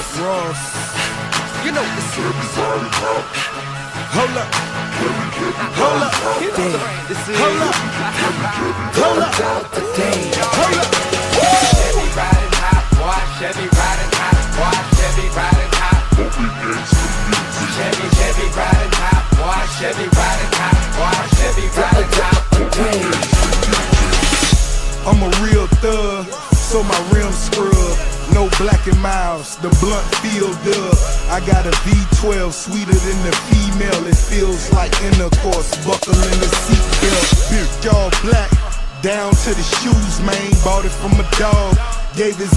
Ross. You know this is Hold up. Hold up. this is Hold up. Hold up. Hold up. Chevy riding hot, boy. Chevy riding hot, boy. Chevy riding hot. Chevy riding hot, boy. Chevy riding hot, boy. Chevy riding hot. I'm a real thug, so my rims scrub. No Black and Miles, the blunt feel dub. I got a V12, sweeter than the female. It feels like intercourse, buckle in the seatbelt. Beard all black, down to the shoes, man. Bought it from a dog, gave his